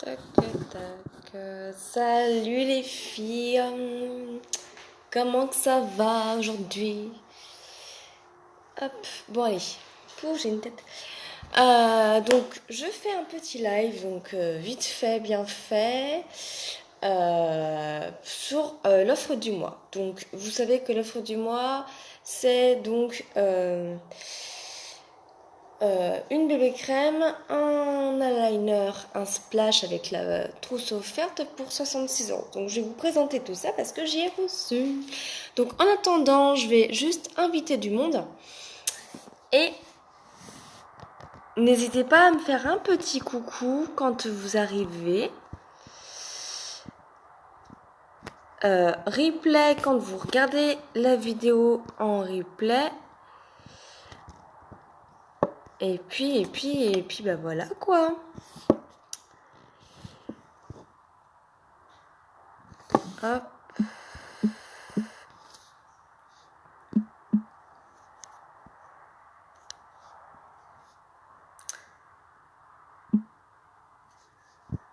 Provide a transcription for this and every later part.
Tac, tac. Salut les filles. Comment que ça va aujourd'hui? Hop, bon allez. Ouh, j'ai une tête. Donc je fais un petit live, donc vite fait, bien fait, sur l'offre du mois. Donc vous savez que l'offre du mois, c'est donc une bébé crème, un eyeliner, un splash avec la trousse offerte pour 66 euros. Donc je vais vous présenter tout ça parce que j'y ai reçu. Donc en attendant, je vais juste inviter du monde. Et n'hésitez pas à me faire un petit coucou quand vous arrivez. Replay quand vous regardez la vidéo en replay. Et puis, bah voilà quoi. Hop.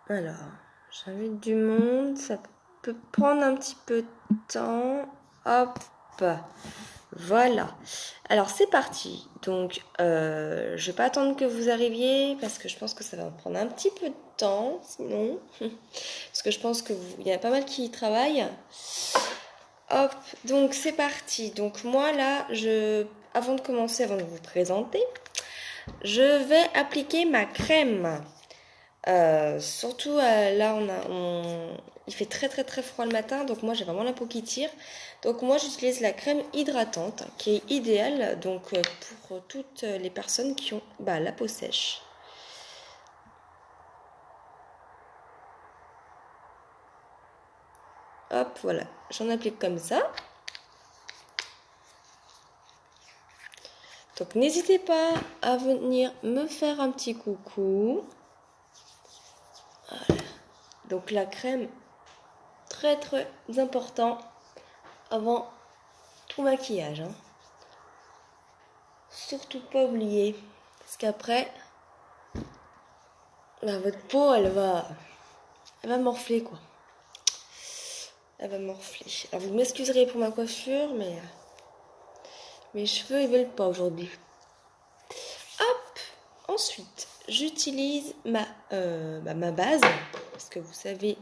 Alors, j'invite du monde, ça peut prendre un petit peu de temps. Hop, voilà. Alors c'est parti. Donc, je vais pas attendre que vous arriviez parce que je pense que ça va prendre un petit peu de temps, sinon, parce que je pense que il y a pas mal qui y travaillent. Hop, donc c'est parti. Donc moi là, avant de commencer, avant de vous présenter, je vais appliquer ma crème. Surtout là il fait très très très froid le matin, donc moi j'ai vraiment la peau qui tire. Donc moi j'utilise la crème hydratante qui est idéale donc pour toutes les personnes qui ont la peau sèche. Hop, voilà, j'en applique comme ça. Donc n'hésitez pas à venir me faire un petit coucou. Voilà. Donc la crème, très très important avant tout maquillage. Surtout pas oublier, parce qu'après, votre peau, elle va morfler quoi. Elle va morfler. Alors vous m'excuserez pour ma coiffure, mais mes cheveux ils veulent pas aujourd'hui. Hop. Ensuite, j'utilise ma base, parce que vous savez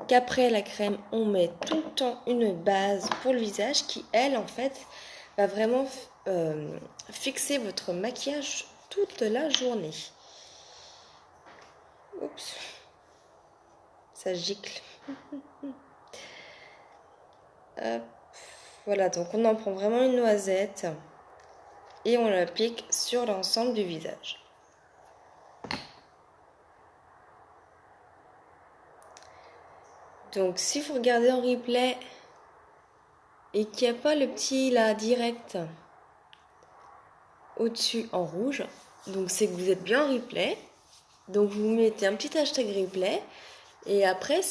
qu'après la crème, on met tout le temps une base pour le visage qui, elle, en fait, va vraiment fixer votre maquillage toute la journée. Oups. Ça gicle. Hop. Voilà, donc on en prend vraiment une noisette et on l'applique sur l'ensemble du visage. Donc si vous regardez en replay et qu'il n'y a pas le petit là direct au-dessus en rouge, donc c'est que vous êtes bien en replay. Donc vous mettez un petit hashtag replay. Et après,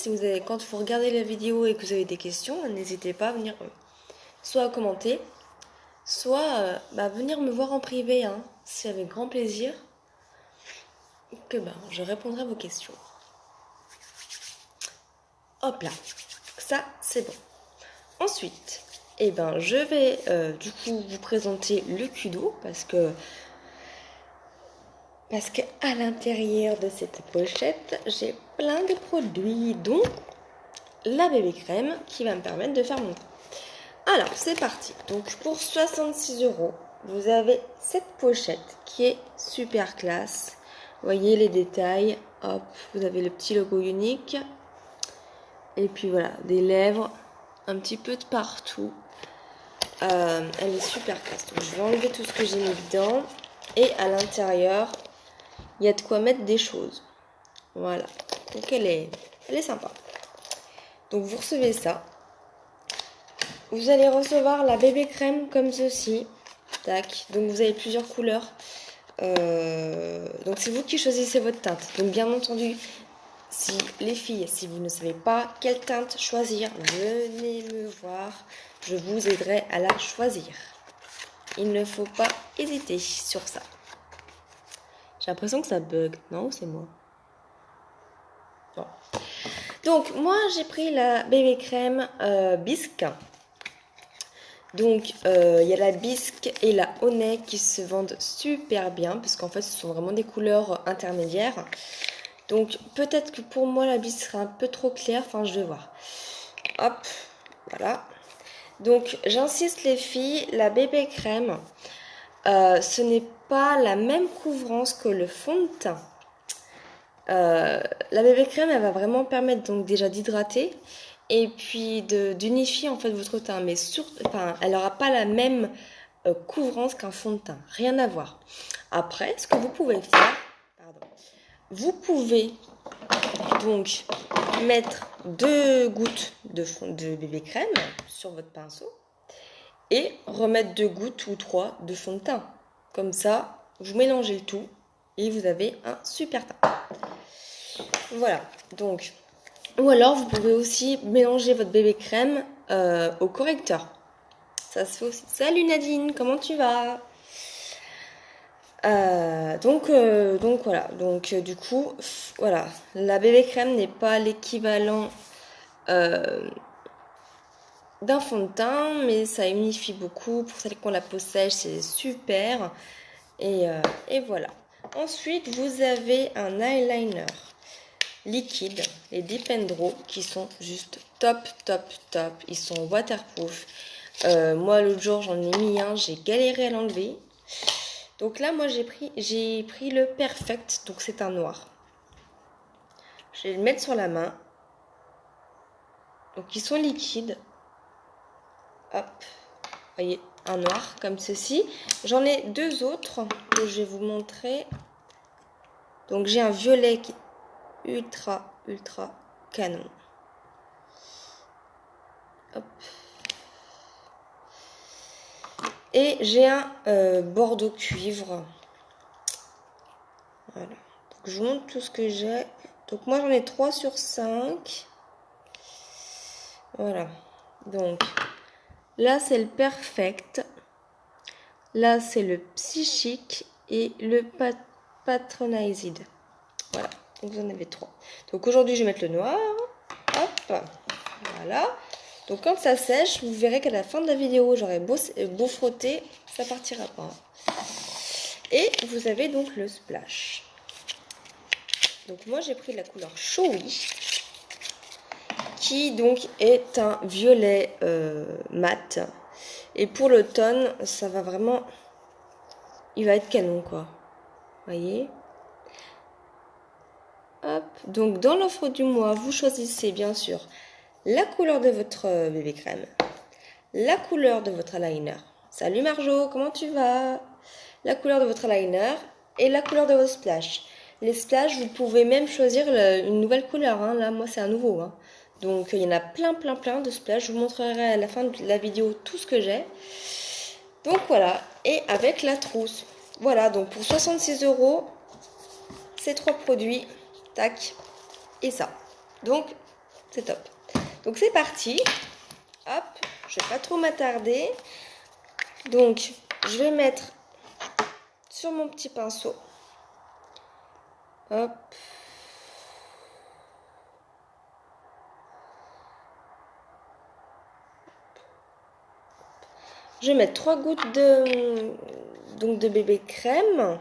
quand vous regardez la vidéo et que vous avez des questions, n'hésitez pas à venir soit commenter, soit venir me voir en privé. C'est avec grand plaisir que je répondrai à vos questions. Hop là, ça c'est bon. Ensuite, je vais du coup vous présenter le Kudo parce qu'à l'intérieur de cette pochette, j'ai plein de produits, dont la bébé crème qui va me permettre de faire mon teint. Alors, c'est parti. Donc, pour 66 euros, vous avez cette pochette qui est super classe. Vous voyez les détails. Hop, vous avez le petit logo unique. Et puis voilà, des lèvres un petit peu de partout. Elle est super classe. Donc, je vais enlever tout ce que j'ai mis dedans. Et à l'intérieur, il y a de quoi mettre des choses. Voilà. Donc, elle est sympa. Donc, vous recevez ça. Vous allez recevoir la bébé crème comme ceci. Tac. Donc vous avez plusieurs couleurs. Donc c'est vous qui choisissez votre teinte. Donc bien entendu, si les filles, si vous ne savez pas quelle teinte choisir, venez me voir. Je vous aiderai à la choisir. Il ne faut pas hésiter sur ça. J'ai l'impression que ça bug. Non, c'est moi. Bon. Donc, moi, j'ai pris la bébé crème Bisque. Donc, il y a la Bisque et la Honey qui se vendent super bien, parce qu'en fait, ce sont vraiment des couleurs intermédiaires. Donc, peut-être que pour moi, la Bisque sera un peu trop claire. Enfin, je vais voir. Hop, voilà. Donc, j'insiste les filles, la bébé crème, ce n'est pas la même couvrance que le fond de teint. La bébé crème, elle va vraiment permettre donc déjà d'hydrater et puis d'unifier en fait votre teint, mais elle n'aura pas la même couvrance qu'un fond de teint, rien à voir. Après, ce que vous pouvez faire, vous pouvez donc mettre 2 gouttes de bébé crème sur votre pinceau et remettre 2 gouttes ou 3 de fond de teint. Comme ça, vous mélangez le tout et vous avez un super teint. Voilà, donc, ou alors vous pouvez aussi mélanger votre bébé crème au correcteur. Ça se fait aussi. Salut Nadine, comment tu vas? Donc voilà, donc du coup, voilà, la bébé crème n'est pas l'équivalent d'un fond de teint, mais ça unifie beaucoup. Pour celles qui ont la peau sèche, c'est super. Et voilà. Ensuite, vous avez un eyeliner liquide, les Dip & Draw, qui sont juste top, top, top. Ils sont waterproof. Moi, l'autre jour, j'en ai mis un, j'ai galéré à l'enlever. Donc là, moi, j'ai pris le Perfect, donc c'est un noir. Je vais le mettre sur la main. Donc, ils sont liquides. Hop, voyez, un noir comme ceci. J'en ai 2 autres que je vais vous montrer. Donc, j'ai un violet qui est ultra, ultra canon. Hop. Et j'ai un bordeaux cuivre. Voilà. Donc, je vous montre tout ce que j'ai. Donc, moi, j'en ai 3 sur 5. Voilà. Donc, là, c'est le Perfect. Là, c'est le Psychique et le Patronized. Voilà. Donc, vous en avez 3. Donc, aujourd'hui, je vais mettre le noir. Hop. Voilà. Donc, quand ça sèche, vous verrez qu'à la fin de la vidéo, j'aurai beau frotter, ça partira pas. Et vous avez donc le splash. Donc, moi, j'ai pris la couleur Showy, qui donc est un violet mat. Et pour l'automne, ça va vraiment... Il va être canon, quoi. Voyez? Hop. Donc, dans l'offre du mois, vous choisissez bien sûr la couleur de votre bébé crème, la couleur de votre eyeliner. Salut Marjo, comment tu vas? La couleur de votre eyeliner et la couleur de votre splash. Les splash, vous pouvez même choisir une nouvelle couleur. Hein. Là, moi, c'est un nouveau. Hein. Donc, il y en a plein, plein, plein de splash. Je vous montrerai à la fin de la vidéo tout ce que j'ai. Donc, voilà. Et avec la trousse. Voilà, donc pour 66 €, ces 3 produits. Tac. Et ça. Donc, c'est top. Donc, c'est parti. Hop. Je vais pas trop m'attarder. Donc, je vais mettre sur mon petit pinceau. Hop. Je vais mettre 3 gouttes de bébé crème.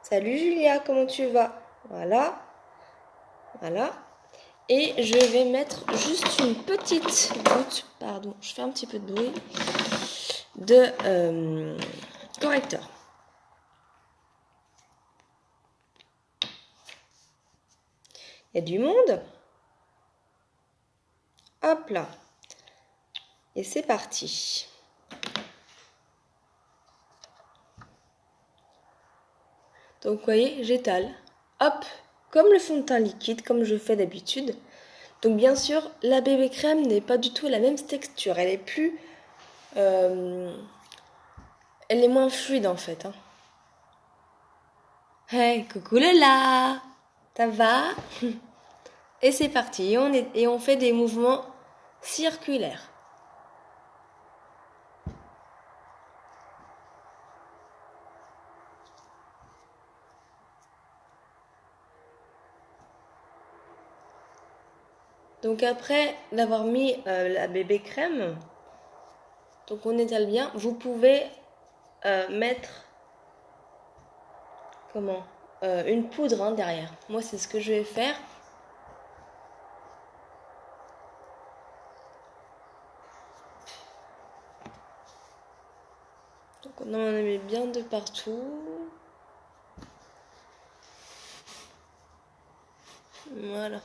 Salut Julia, comment tu vas? Voilà. Voilà. Et je vais mettre juste une petite goutte, pardon, je fais un petit peu de bruit, de correcteur. Il y a du monde. Hop là. Et c'est parti. Donc vous voyez, j'étale. Hop, comme le fond de teint liquide, comme je fais d'habitude. Donc bien sûr, la bébé crème n'est pas du tout la même texture. Elle est plus... elle est moins fluide en fait. Hein. Hey, coucou Lola! Ça va? Et c'est parti. Et on fait des mouvements circulaires. Donc après d'avoir mis la bébé crème, donc on étale bien, vous pouvez mettre une poudre hein, derrière. Moi c'est ce que je vais faire. Donc on en met bien de partout. Voilà.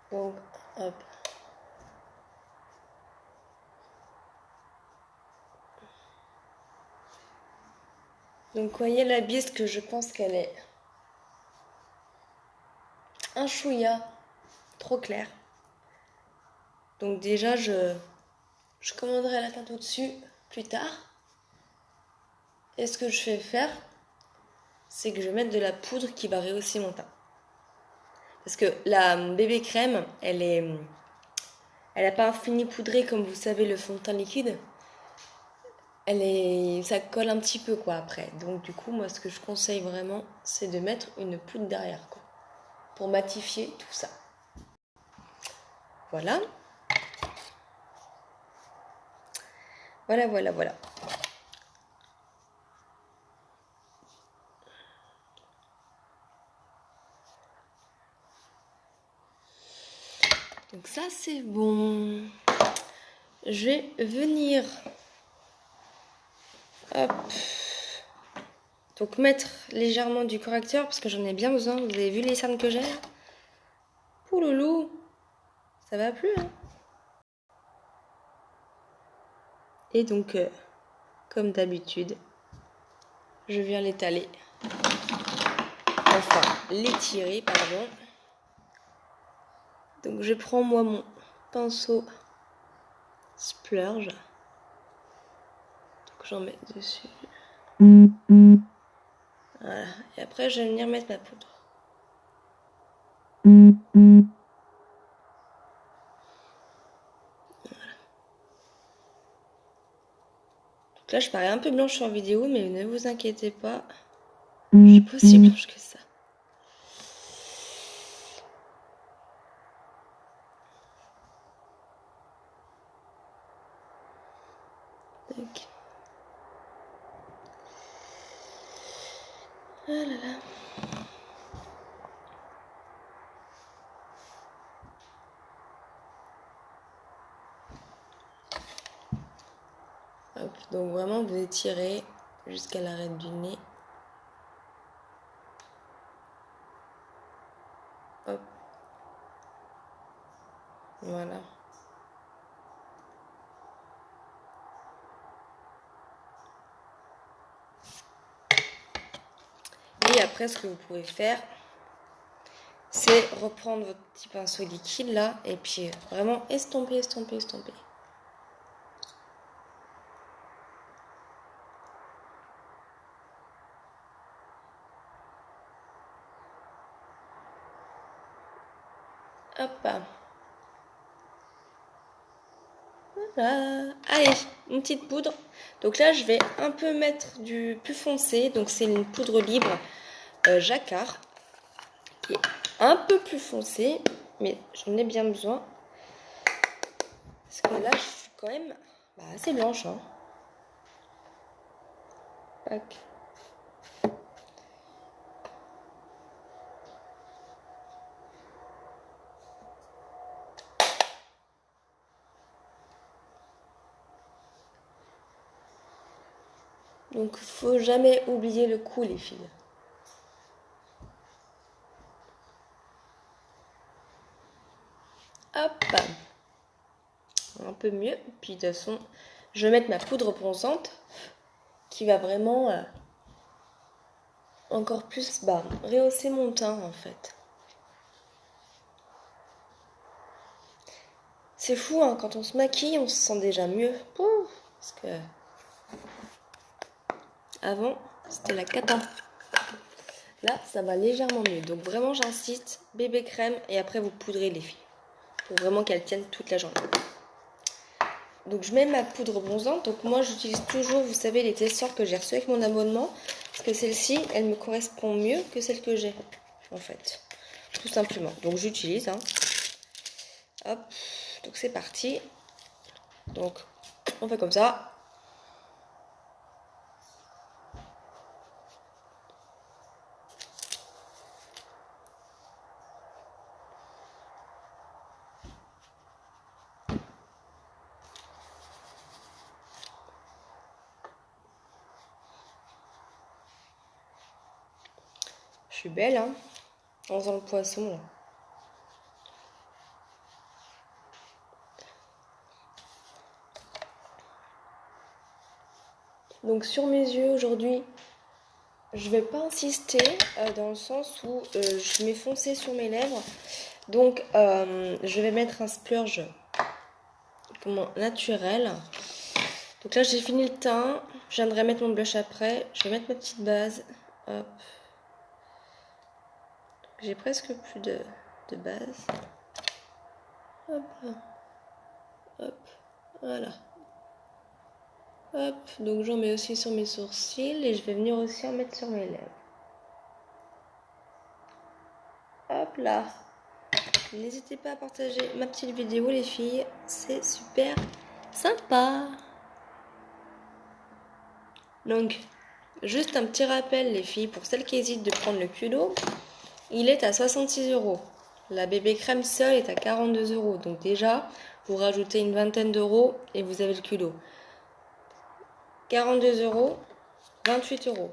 Donc, hop. Donc, voyez la bise que je pense qu'elle est un chouïa trop claire. Donc déjà, je commanderai la teinte au-dessus plus tard. Et ce que je vais faire, c'est que je vais mettre de la poudre qui va rehausser mon teint. Parce que la bébé crème, elle n'a pas fini poudrée comme vous savez le fond de teint liquide. Ça colle un petit peu quoi après. Donc du coup, moi ce que je conseille vraiment, c'est de mettre une poudre derrière quoi, pour matifier tout ça. Voilà. Voilà. Donc ça c'est bon. Je vais venir hop. Donc mettre légèrement du correcteur parce que j'en ai bien besoin. Vous avez vu les cernes que j'ai là? Pouloulou, ça va plus hein. Et donc comme d'habitude, je viens l'étaler. Enfin, l'étirer, pardon. Donc je prends moi mon pinceau splurge. Donc j'en mets dessus. Voilà. Et après je vais venir mettre ma poudre. Voilà. Donc là je parais un peu blanche sur vidéo, mais ne vous inquiétez pas. Je suis pas aussi blanche que ça. Donc. Ah là là. Hop, donc vraiment vous étirez jusqu'à l'arête du nez. Hop. Voilà. Et après ce que vous pouvez faire, c'est reprendre votre petit pinceau liquide là et puis vraiment estomper. Hop. Voilà. Allez, une petite poudre. Donc là, je vais un peu mettre du plus foncé. Donc c'est une poudre libre Jacquard qui est un peu plus foncé, mais j'en ai bien besoin. Parce que là, je suis quand même assez blanche. Hein. Tac. Donc, faut jamais oublier le cou, les filles. Hop. Un peu mieux. Puis, de toute façon, je vais mettre ma poudre bronzante qui va vraiment encore plus rehausser mon teint, en fait. C'est fou, hein, quand on se maquille, on se sent déjà mieux. Parce que avant, c'était la cata. Là, ça va légèrement mieux. Donc vraiment, j'insiste, bébé crème et après vous poudrez les filles. pour vraiment qu'elle tienne toute la journée. Donc je mets ma poudre bronzante. Donc moi j'utilise toujours, vous savez, les testeurs que j'ai reçus avec mon abonnement. Parce que celle-ci, elle me correspond mieux que celle que j'ai, en fait. Tout simplement. Donc j'utilise. Hein. Hop. Donc c'est parti. Donc on fait comme ça. Je suis belle, hein, en faisant le poisson, là. Donc sur mes yeux aujourd'hui, je vais pas insister dans le sens où je mets foncé sur mes lèvres. Donc je vais mettre un splurge naturel. Donc là j'ai fini le teint. Je viendrai mettre mon blush après. Je vais mettre ma petite base. Hop. J'ai presque plus de base. Hop. Hop. Voilà. Hop. Donc j'en mets aussi sur mes sourcils. Et je vais venir aussi en mettre sur mes lèvres. Hop là. N'hésitez pas à partager ma petite vidéo les filles. C'est super sympa. Donc, juste un petit rappel les filles, pour celles qui hésitent de prendre le culot, il est à 66 €. La bébé crème seule est à 42 €. Donc déjà, vous rajoutez une vingtaine d'euros et vous avez le culot. 42 €, 28 €.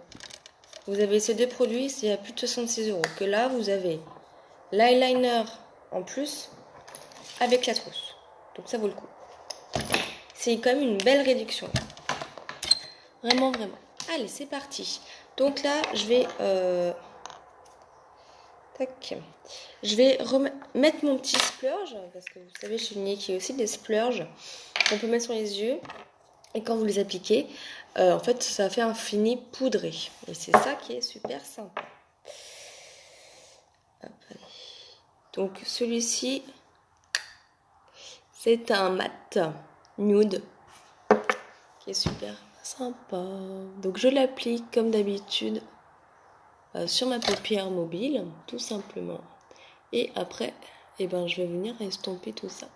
Vous avez ces deux produits, c'est à plus de 66 €. Que là, vous avez l'eyeliner en plus avec la trousse. Donc ça vaut le coup. C'est quand même une belle réduction. Vraiment, vraiment. Allez, c'est parti. Donc là, je vais... tac. Je vais mettre mon petit splurge, parce que vous savez, chez Nick, il y a aussi des splurges qu'on peut mettre sur les yeux. Et quand vous les appliquez, en fait, ça fait un fini poudré. Et c'est ça qui est super sympa. Hop, allez. Donc celui-ci, c'est un mat nude qui est super sympa. Donc je l'applique comme d'habitude sur ma paupière mobile, tout simplement. Et après, eh ben, je vais venir estomper tout ça.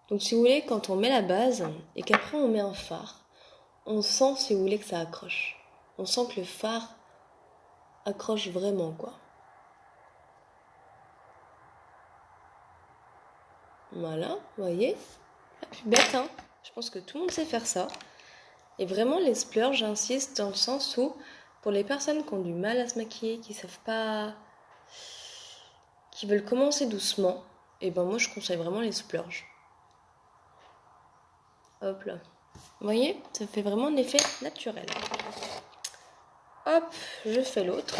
Donc si vous voulez, quand on met la base et qu'après on met un fard, on sent, si vous voulez, que ça accroche. On sent que le fard accroche vraiment, quoi. Voilà, vous voyez. Pas plus bête, hein. Je pense que tout le monde sait faire ça. Et vraiment, les splurges, j'insiste dans le sens où, pour les personnes qui ont du mal à se maquiller, qui savent pas, qui veulent commencer doucement, et ben moi je conseille vraiment les splurges. Hop là. Vous voyez, ça fait vraiment un effet naturel. Hop, je fais l'autre.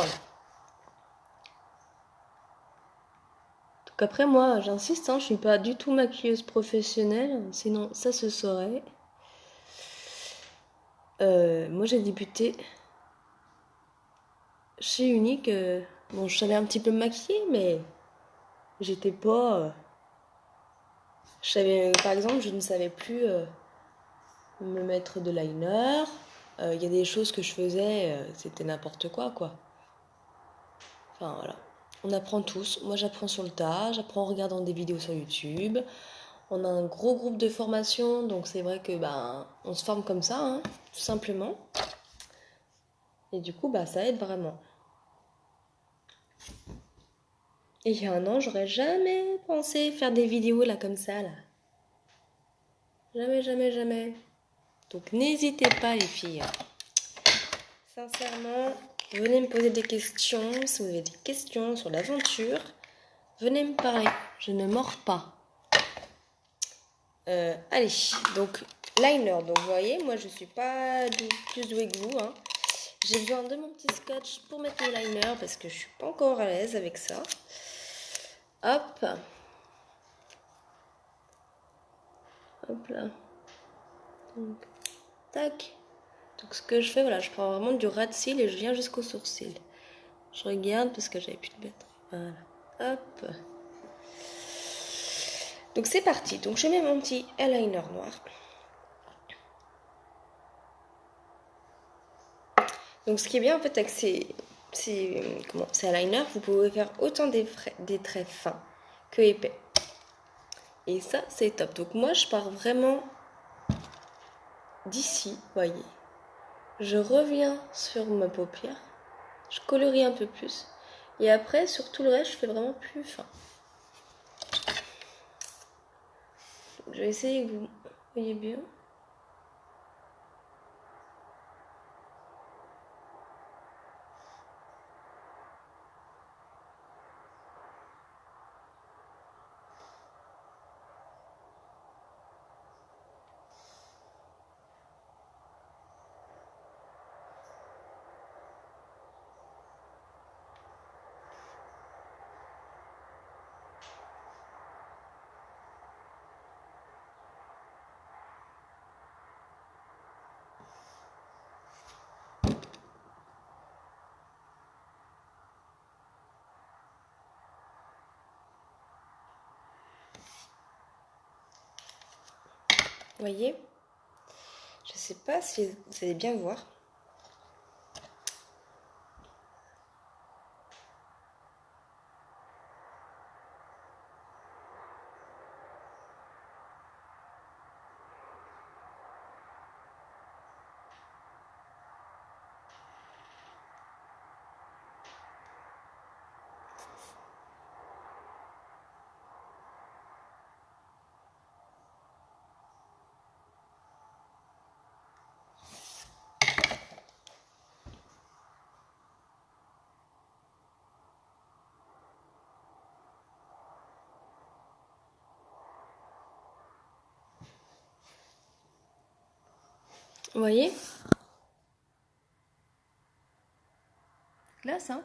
Donc après moi, j'insiste, hein, je suis pas du tout maquilleuse professionnelle, sinon ça se saurait. Moi j'ai débuté chez Unique. Bon, je savais un petit peu me maquiller, mais j'étais pas... je savais, par exemple, je ne savais plus me mettre de liner. Il y a des choses que je faisais, c'était n'importe quoi. Enfin, voilà. On apprend tous. Moi, j'apprends sur le tas, j'apprends en regardant des vidéos sur YouTube. On a un gros groupe de formation, donc c'est vrai que on se forme comme ça, hein, tout simplement. Et du coup, ça aide vraiment. Et il y a un an, j'aurais jamais pensé faire des vidéos là comme ça, là. Jamais, jamais, jamais. Donc n'hésitez pas les filles. Sincèrement, venez me poser des questions. Si vous avez des questions sur l'aventure, venez me parler. Je ne mords pas. Allez, donc liner. Donc vous voyez, moi je suis pas plus douée que vous. Hein. J'ai besoin de mon petit scotch pour mettre mon liner parce que je suis pas encore à l'aise avec ça. Hop. Hop là. Donc, tac. Donc ce que je fais, voilà, je prends vraiment du ras de cils et je viens jusqu'au sourcil. Je regarde parce que j'avais plus de batterie. Voilà. Hop. Donc c'est parti. Donc je mets mon petit eyeliner noir. Donc ce qui est bien en fait avec ces eyeliner, vous pouvez faire autant des traits fins que épais. Et ça c'est top. Donc moi je pars vraiment d'ici, voyez. Je reviens sur ma paupière, je colorie un peu plus. Et après sur tout le reste je fais vraiment plus fin. Donc, je vais essayer que vous voyez bien. Vous voyez? Je sais pas si vous allez bien voir. Vous voyez? Classe, hein?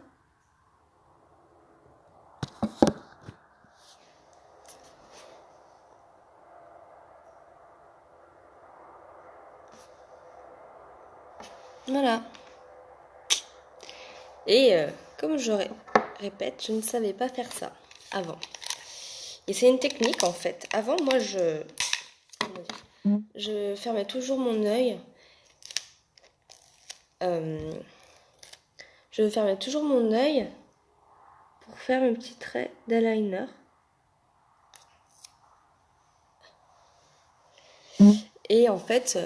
Voilà. Et comme je répète, je ne savais pas faire ça avant. Et c'est une technique en fait. Avant, moi, je fermais toujours mon œil. Je fermais toujours mon œil pour faire mes petits traits d'eyeliner. Et en fait,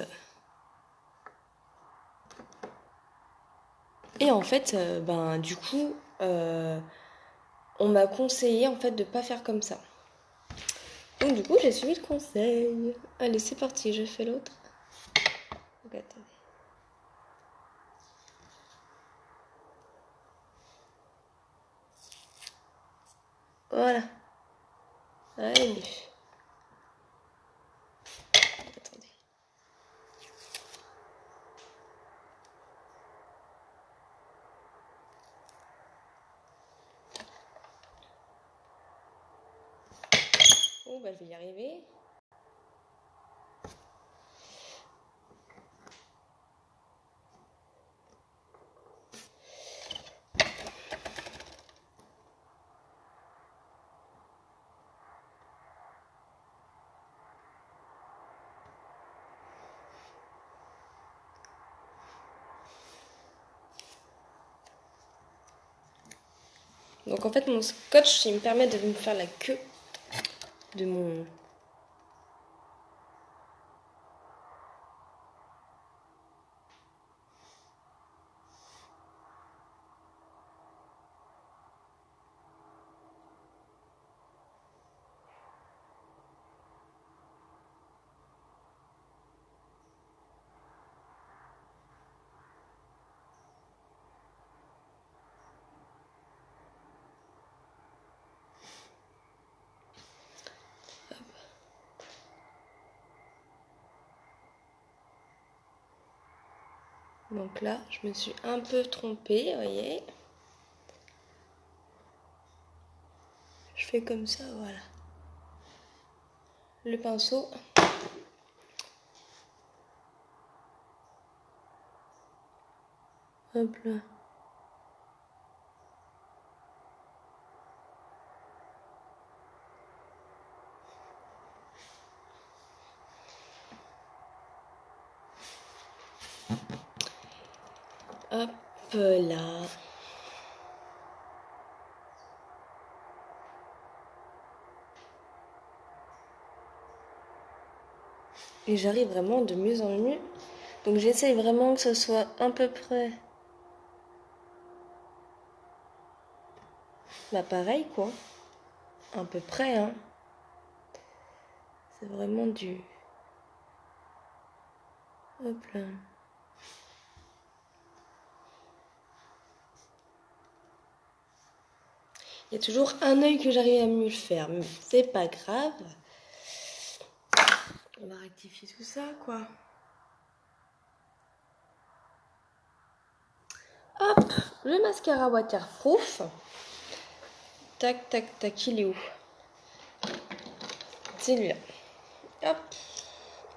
ben du coup, on m'a conseillé en fait de pas faire comme ça. Donc du coup, j'ai suivi le conseil. Allez, c'est parti, je fais l'autre. Donc, attendez. Voilà. Allez. Attendez. Oh, bah, je vais y arriver. Donc en fait, mon scotch, il me permet de me faire la queue de mon... Donc là, je me suis un peu trompée, vous voyez. Je fais comme ça, voilà. Le pinceau. Hop là. Hop là. Et j'arrive vraiment de mieux en mieux. Donc j'essaye vraiment que ce soit à peu près... Bah pareil quoi. À peu près hein. C'est vraiment du... Hop là. Il y a toujours un œil que j'arrive à mieux le faire. Mais c'est pas grave. On va rectifier tout ça quoi. Hop, le mascara waterproof. Tac, tac, tac, il est où? C'est lui-là. Hop.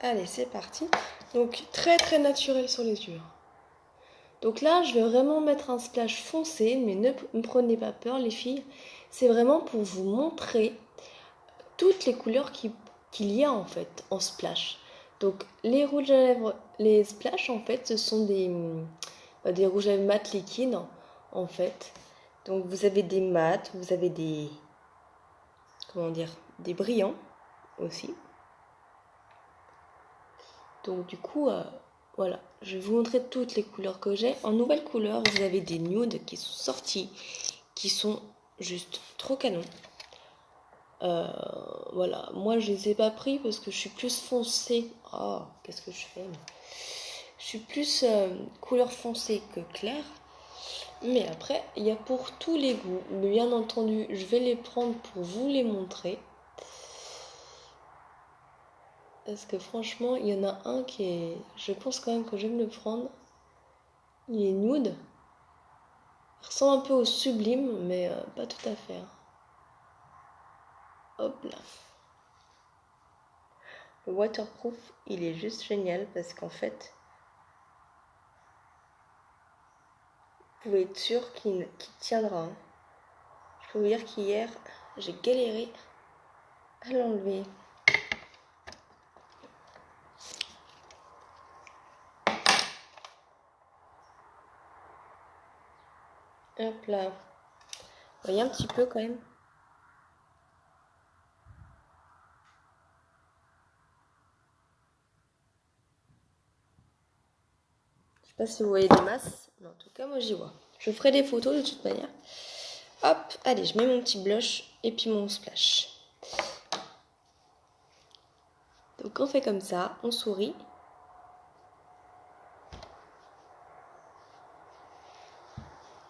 Allez, c'est parti. Donc, très très naturel sur les yeux. Donc là, je vais vraiment mettre un splash foncé, mais ne me prenez pas peur les filles. C'est vraiment pour vous montrer toutes les couleurs qu'il y a en fait en splash. Donc les rouges à lèvres, les splash en fait, ce sont des rouges à lèvres mat liquides en fait. Donc vous avez des mats, vous avez des, comment dire, des brillants aussi. Donc du coup, voilà, je vais vous montrer toutes les couleurs que j'ai. En nouvelle couleur, vous avez des nudes qui sont sortis, qui sont juste trop canons. Voilà, moi je les ai pas pris parce que je suis plus foncée. Oh, qu'est-ce que je fais? Je suis plus couleur foncée que claire. Mais après, il y a pour tous les goûts. Mais bien entendu, je vais les prendre pour vous les montrer. Parce que franchement, il y en a un qui est... Je pense quand même que je vais me le prendre. Il est nude. Il ressemble un peu au Sublime, mais pas tout à fait. Hop là. Le waterproof, il est juste génial parce qu'en fait, vous pouvez être sûr qu'il tiendra. Hein. Je peux vous dire qu'hier, j'ai galéré à l'enlever. Hop là. Vous voyez un petit peu quand même. Je sais pas si vous voyez des masses, mais en tout cas, moi j'y vois. Je ferai des photos de toute manière. Hop, allez, je mets mon petit blush et puis mon splash. Donc on fait comme ça, on sourit.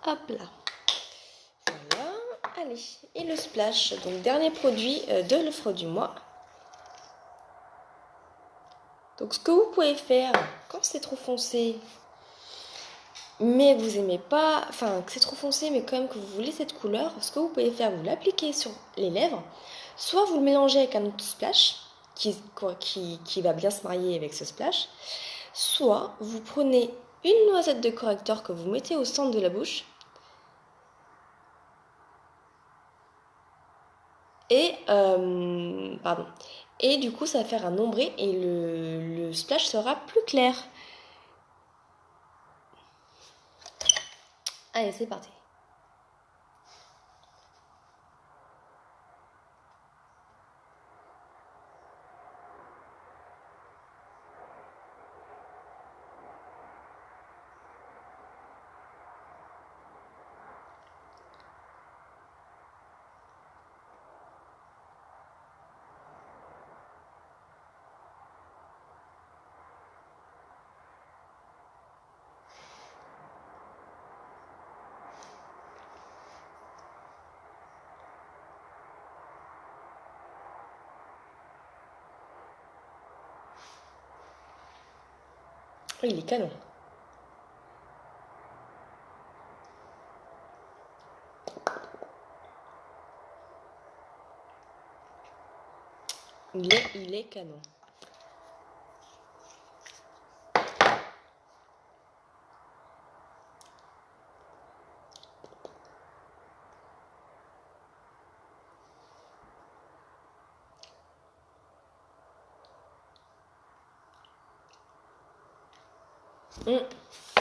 Hop là. Voilà, allez. Et le splash, donc dernier produit de l'offre du mois. Donc ce que vous pouvez faire quand c'est trop foncé, mais que vous aimez pas, enfin que c'est trop foncé, mais quand même que vous voulez cette couleur, ce que vous pouvez faire, vous l'appliquez sur les lèvres, soit vous le mélangez avec un autre splash qui va bien se marier avec ce splash, soit vous prenez une noisette de correcteur que vous mettez au centre de la bouche et et du coup ça va faire un ombré et le splash sera plus clair. Allez, c'est parti. Oh, il est canon. Il est canon.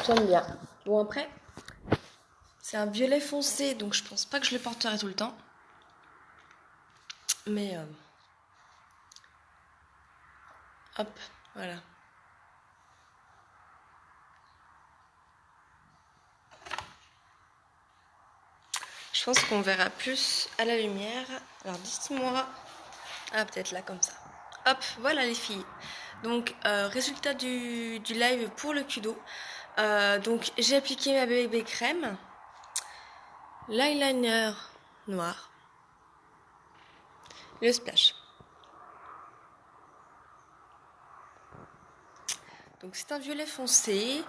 J'aime bien. Bon après, c'est un violet foncé, donc je pense pas que je le porterai tout le temps. Mais hop, voilà. Je pense qu'on verra plus à la lumière. Alors dites-moi. Ah, peut-être là comme ça. Hop, voilà les filles. Donc résultat du live pour le Kudo. Donc j'ai appliqué ma bébé crème. L'eyeliner noir. Le splash. Donc c'est un violet foncé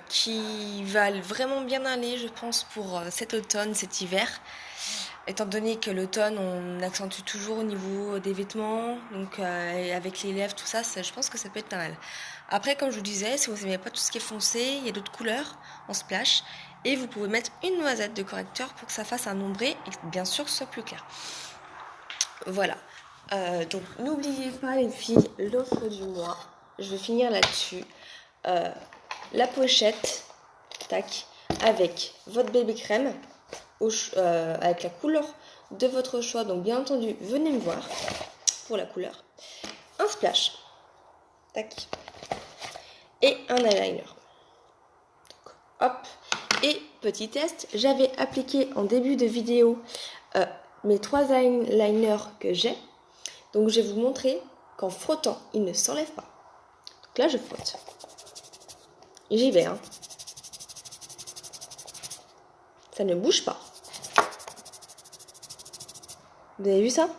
qui va vraiment bien aller, je pense, pour cet automne, cet hiver. Étant donné que l'automne, on accentue toujours au niveau des vêtements, donc avec les lèvres, tout ça, je pense que ça peut être pas mal. Après, comme je vous disais, si vous n'aimez pas tout ce qui est foncé, il y a d'autres couleurs en splash. Et vous pouvez mettre une noisette de correcteur pour que ça fasse un ombré et bien sûr que ce soit plus clair. Voilà. Donc n'oubliez pas les filles, l'offre du mois. Je vais finir là-dessus. La pochette, tac, avec votre bébé crème, avec la couleur de votre choix. Donc bien entendu, venez me voir pour la couleur. Un splash, tac, et un eyeliner. Donc, hop. Et petit test, j'avais appliqué en début de vidéo mes 3 eyeliners que j'ai. Donc je vais vous montrer qu'en frottant, il ne s'enlève pas. Donc là, je frotte. Et j'y vais. Hein. Ça ne bouge pas. Vous avez vu ça?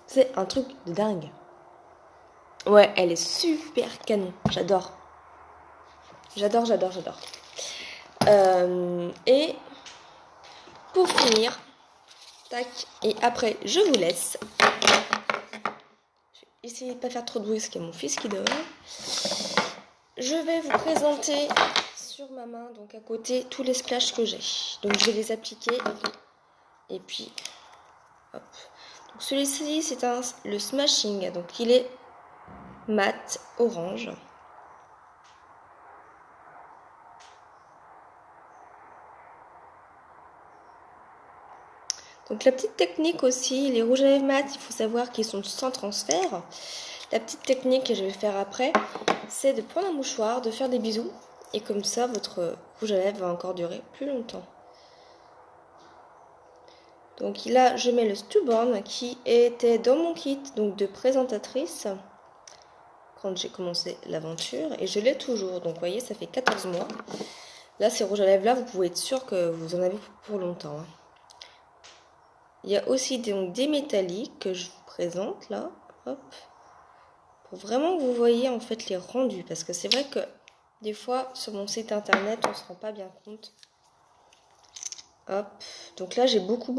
C'est un truc de dingue. Ouais, elle est super canon. J'adore. J'adore, j'adore, j'adore. Et pour finir, tac, et après, je vous laisse. Je vais essayer de ne pas faire trop de bruit parce qu'il y a mon fils qui dort. Je vais vous présenter sur ma main, donc à côté, tous les splashes que j'ai. Donc je vais les appliquer. Et puis, hop. Donc celui-ci, c'est le Smashing. Donc il est mat, orange. Donc la petite technique aussi, les rouges à lèvres mat, il faut savoir qu'ils sont sans transfert. La petite technique que je vais faire après, c'est de prendre un mouchoir, de faire des bisous. Et comme ça, votre rouge à lèvres va encore durer plus longtemps. Donc là, je mets le Stubborn qui était dans mon kit donc de présentatrice quand j'ai commencé l'aventure. Et je l'ai toujours. Donc vous voyez, ça fait 14 mois. Là, ces rouges à lèvres là, vous pouvez être sûr que vous en avez pour longtemps. Hein. Il y a aussi donc des métalliques que je vous présente là. Hop. Pour vraiment que vous voyez en fait les rendus. Parce que c'est vrai que des fois, sur mon site internet, on ne se rend pas bien compte. Hop. Donc là, j'ai beaucoup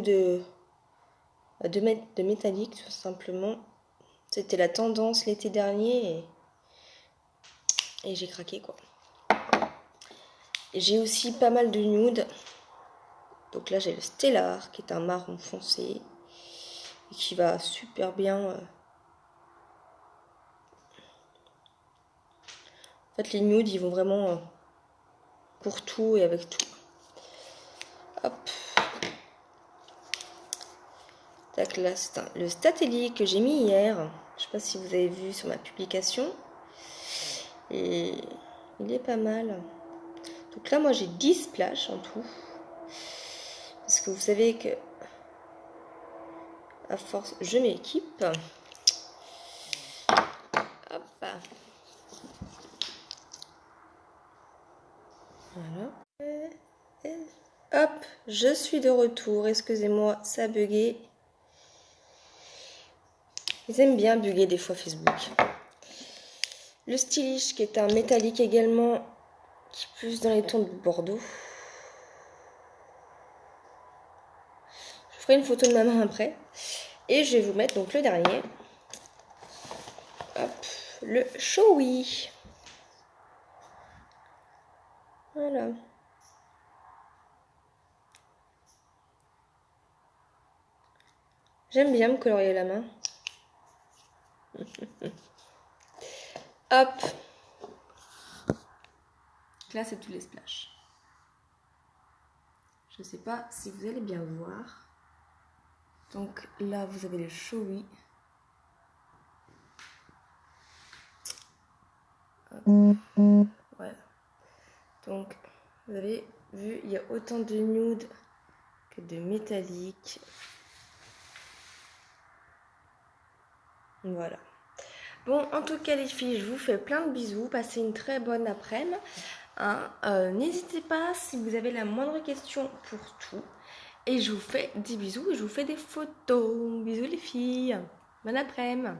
de métallique tout simplement. C'était la tendance l'été dernier et j'ai craqué quoi. J'ai aussi pas mal de nude. Donc là, j'ai le Stellar qui est un marron foncé et qui va super bien. En fait, les nudes, ils vont vraiment pour tout et avec tout. Hop. Tac, là, c'est le Statelli que j'ai mis hier. Je sais pas si vous avez vu sur ma publication. Et il est pas mal. Donc là, moi, j'ai 10 splashes en tout. Parce que vous savez que à force, je m'équipe. Hop. Voilà. Hop, je suis de retour. Excusez-moi, ça a bugué. Ils aiment bien bugger des fois Facebook. Le Stylish qui est un métallique également, qui est plus dans les tons de Bordeaux. Je ferai une photo de ma main après. Et je vais vous mettre donc le dernier. Hop, le Showy. Voilà. J'aime bien me colorier la main. Hop. Là, c'est tous les splashs. Je ne sais pas si vous allez bien voir. Donc là, vous avez le showy. Voilà. Donc, vous avez vu, il y a autant de nude que de métallique. Voilà. Bon, en tout cas les filles, je vous fais plein de bisous. Passez une très bonne après-midi. Hein. N'hésitez pas si vous avez la moindre question pour tout. Et je vous fais des bisous et je vous fais des photos. Bisous les filles. Bon après-midi.